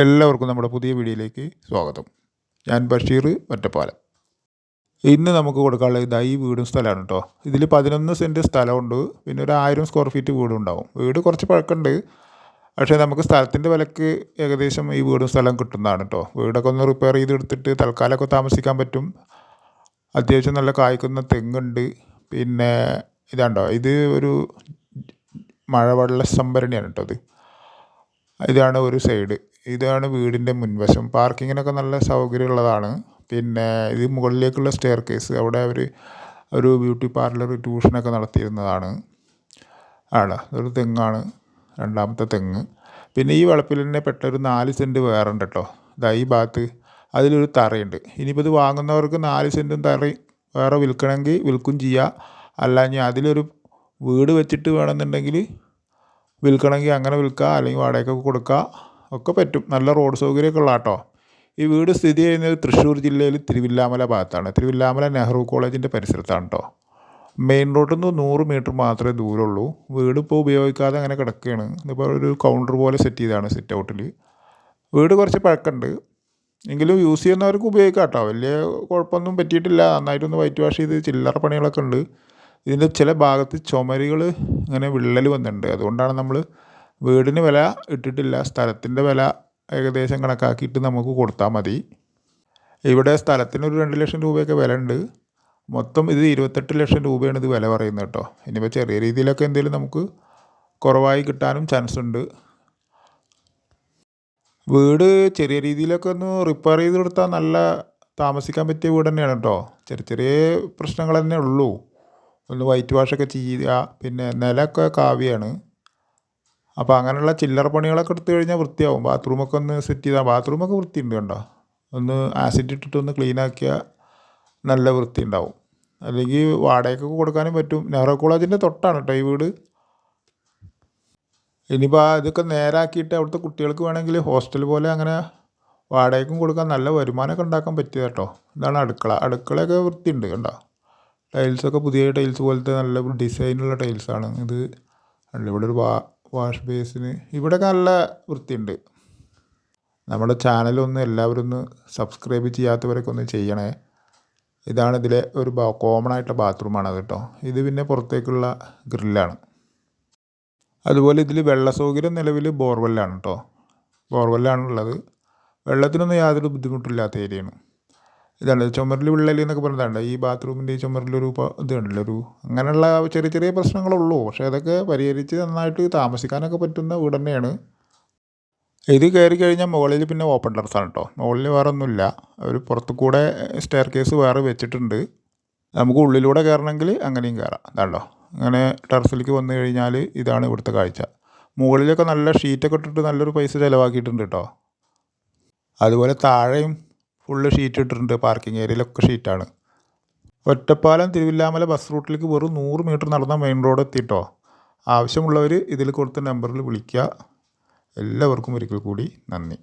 എല്ലാവർക്കും നമ്മുടെ പുതിയ വീഡിയോയിലേക്ക് സ്വാഗതം. ഞാൻ ബഷീർ ഒറ്റപ്പാലം. ഇന്ന് നമുക്ക് കൊടുക്കാനുള്ള ഈ വീടും സ്ഥലമാണ് കേട്ടോ. ഇതിൽ 11 സെൻറ്റ് സ്ഥലമുണ്ട്, പിന്നെ ഒരു 1000 സ്ക്വയർ ഫീറ്റ് വീടും ഉണ്ടാവും. വീട് കുറച്ച് പഴക്കമുണ്ട്, പക്ഷേ നമുക്ക് സ്ഥലത്തിൻ്റെ വിലക്ക് ഏകദേശം ഈ വീടും സ്ഥലം കിട്ടുന്നതാണ് കേട്ടോ. വീടൊക്കെ ഒന്ന് റിപ്പയർ ചെയ്തെടുത്തിട്ട് തൽക്കാലമൊക്കെ താമസിക്കാൻ പറ്റും. അത്യാവശ്യം നല്ല കായ്ക്കുന്ന തെങ്ങുണ്ട്. പിന്നെ ഇതാണ്ടോ, ഇത് ഒരു മഴവെള്ള സംഭരണിയാണ് കേട്ടോ. ഇതാണ് ഒരു സൈഡ്. ഇതാണ് വീടിൻ്റെ മുൻവശം. പാർക്കിങ്ങിനൊക്കെ നല്ല സൗകര്യമുള്ളതാണ്. പിന്നെ ഇത് മുകളിലേക്കുള്ള സ്റ്റെയർ കേസ്. അവിടെ അവർ ഒരു ബ്യൂട്ടി പാർലർ, ട്യൂഷനൊക്കെ നടത്തിയിരുന്നതാണ്. ഒരു തെങ്ങാണ്, രണ്ടാമത്തെ തെങ്ങ്. പിന്നെ ഈ വളപ്പിൽ തന്നെ പെട്ട ഒരു 4 സെൻറ്റ് വേറെ ഉണ്ട് കേട്ടോ. ഈ ഭാഗത്ത് അതിലൊരു തറയുണ്ട്. ഇനിയിപ്പോൾ ഇത് വാങ്ങുന്നവർക്ക് 4 സെൻറ്റും തറയും വേറെ വിൽക്കണമെങ്കിൽ വിൽക്കും ചെയ്യുക. അല്ലാഞ്ഞ് അതിലൊരു വീട് വെച്ചിട്ട് വേണമെന്നുണ്ടെങ്കിൽ വിൽക്കണമെങ്കിൽ അങ്ങനെ വിൽക്കുക, അല്ലെങ്കിൽ വാടകയ്ക്കൊക്കെ കൊടുക്കുക ഒക്കെ പറ്റും. നല്ല റോഡ് സൗകര്യമൊക്കെ ഉള്ള കേട്ടോ. ഈ വീട് സ്ഥിതി ചെയ്യുന്നത് തൃശ്ശൂർ ജില്ലയിൽ തിരുവില്ലാമല ഭാഗത്താണ്. തിരുവില്ലാമല നെഹ്റു കോളേജിൻ്റെ പരിസരത്താണ് കേട്ടോ. മെയിൻ റോഡിൽ നിന്ന് 100 മീറ്റർ മാത്രമേ ദൂരമുള്ളൂ. വീട് ഇപ്പോൾ ഉപയോഗിക്കാതെ അങ്ങനെ കിടക്കുകയാണ്. ഇതിപ്പോൾ ഒരു കൗണ്ടർ പോലെ സെറ്റ് ചെയ്താണ് സിറ്റ് ഔട്ടിൽ. വീട് കുറച്ച് പഴക്കമുണ്ട്, എങ്കിലും യൂസ് ചെയ്യുന്നവർക്ക് ഉപയോഗിക്കാം കേട്ടോ. വലിയ കുഴപ്പമൊന്നും പറ്റിയിട്ടില്ല. നന്നായിട്ടൊന്ന് വൈറ്റ് വാഷ് ചെയ്ത് ചില്ലറ പണികളൊക്കെ ഉണ്ട്. ഇതിൻ്റെ ചില ഭാഗത്ത് ചുമരുകൾ ഇങ്ങനെ വിള്ളൽ വന്നിട്ടുണ്ട്. അതുകൊണ്ടാണ് നമ്മൾ വീടിന് വില ഇട്ടിട്ടില്ല. സ്ഥലത്തിൻ്റെ വില ഏകദേശം കണക്കാക്കിയിട്ട് നമുക്ക് കൊടുത്താൽ മതി. ഇവിടെ സ്ഥലത്തിന് ഒരു 2 ലക്ഷം രൂപയൊക്കെ വില ഉണ്ട്. മൊത്തം ഇത് 28 ലക്ഷം രൂപയാണ് ഇത് വില പറയുന്നത് കേട്ടോ. ഇനിയിപ്പോൾ ചെറിയ രീതിയിലൊക്കെ എന്തെങ്കിലും നമുക്ക് കുറവായി കിട്ടാനും ചാൻസ് ഉണ്ട്. വീട് ചെറിയ രീതിയിലൊക്കെ ഒന്ന് റിപ്പയർ ചെയ്ത് കൊടുത്താൽ നല്ല താമസിക്കാൻ പറ്റിയ വീട് തന്നെയാണ് കേട്ടോ. ചെറിയ പ്രശ്നങ്ങൾ തന്നെ ഉള്ളൂ. ഒന്ന് വൈറ്റ് വാഷൊക്കെ ചെയ്യുക. പിന്നെ നിലമൊക്കെ കാവ്യാണ്. അപ്പോൾ അങ്ങനെയുള്ള ചില്ലറ പണികളൊക്കെ എടുത്തു കഴിഞ്ഞാൽ വൃത്തിയാവും. ബാത്റൂമൊക്കെ ഒന്ന് സെറ്റ് ചെയ്താൽ, ബാത്റൂമൊക്കെ വൃത്തിയുണ്ട് കണ്ടോ. ഒന്ന് ആസിഡ് ഇട്ടിട്ടൊന്ന് ക്ലീൻ ആക്കിയാൽ നല്ല വൃത്തി ഉണ്ടാവും. അല്ലെങ്കിൽ വാടകയ്ക്കൊക്കെ കൊടുക്കാനും പറ്റും. നെഹ്റു കോളേജിൻ്റെ തൊട്ടാണ് കേട്ടോ ഈ വീട്. ഇനിയിപ്പോൾ ഇതൊക്കെ നേരാക്കിയിട്ട് അവിടുത്തെ കുട്ടികൾക്ക് വേണമെങ്കിൽ ഹോസ്റ്റൽ പോലെ അങ്ങനെ വാടകയ്ക്കും കൊടുക്കാൻ നല്ല വരുമാനമൊക്കെ ഉണ്ടാക്കാൻ പറ്റിയത് കേട്ടോ. ഇതാണ് അടുക്കളയൊക്കെ വൃത്തിയുണ്ട് കണ്ടോ. ടൈൽസൊക്കെ പുതിയ ടൈൽസ് പോലത്തെ നല്ല ഡിസൈനുള്ള ടൈൽസാണ് ഇത്. ഇവിടെ ഒരു വാഷ് ബേസിന് ഇവിടെയൊക്കെ നല്ല വൃത്തിയുണ്ട്. നമ്മുടെ ചാനലൊന്ന് എല്ലാവരും ഒന്ന് സബ്സ്ക്രൈബ് ചെയ്യാത്തവരൊക്കെ ഒന്ന് ചെയ്യണേ. ഇതാണ് ഇതിലെ ഒരു കോമൺ ആയിട്ടുള്ള ബാത്റൂമാണ് അത് കേട്ടോ. ഇത് പിന്നെ പുറത്തേക്കുള്ള ഗ്രില്ലാണ്. അതുപോലെ ഇതിൽ വെള്ള സൗകര്യം നിലവിൽ ബോർവെല്ലാണ് കേട്ടോ. ബോർവെല്ലാണുള്ളത്. വെള്ളത്തിനൊന്നും യാതൊരു ബുദ്ധിമുട്ടില്ലാത്ത ഏരിയയാണ്. ഇതാണ് ചുമരിൽ വിള്ളൽ എന്നൊക്കെ പറഞ്ഞതാണ്. ഈ ബാത്റൂമിൻ്റെ ഈ ചുമരിലൊരു ഇത് കണ്ടില്ല, അങ്ങനെയുള്ള ചെറിയ പ്രശ്നങ്ങളുള്ളൂ. പക്ഷേ അതൊക്കെ പരിഹരിച്ച് നന്നായിട്ട് താമസിക്കാനൊക്കെ പറ്റുന്ന വീട് തന്നെയാണ്. ഇത് കയറി കഴിഞ്ഞാൽ മുകളിൽ പിന്നെ ഓപ്പൺ ടെറസാണ് കേട്ടോ. മുകളിൽ വേറെ ഒന്നുമില്ല. ഒരു പുറത്തു കൂടെ സ്റ്റെയർ കേസ് വേറെ വെച്ചിട്ടുണ്ട്. നമുക്ക് ഉള്ളിലൂടെ കയറണമെങ്കിൽ അങ്ങനെയും കയറാം. അതാണ്ടോ, അങ്ങനെ ടെറസിലേക്ക് വന്നു കഴിഞ്ഞാൽ ഇതാണ് ഇവിടുത്തെ കാഴ്ച. മുകളിലൊക്കെ നല്ല ഷീറ്റൊക്കെ ഇട്ടിട്ട് നല്ലൊരു പൈസ ചിലവാക്കിയിട്ടുണ്ട് കേട്ടോ. അതുപോലെ താഴെയും ഫുള്ള് ഷീറ്റ് ഇട്ടിട്ടുണ്ട്. പാർക്കിംഗ് ഏരിയയിലൊക്കെ ഷീറ്റാണ്. ഒറ്റപ്പാലം തിരുവില്ലാമല ബസ് റൂട്ടിലേക്ക് വെറും 100 മീറ്റർ നടന്ന മെയിൻ റോഡ് എത്തിയിട്ടോ. ആവശ്യമുള്ളവർ ഇതിൽ കൊടുത്ത നമ്പറിൽ വിളിക്കുക. എല്ലാവർക്കും ഒരിക്കൽ കൂടി നന്ദി.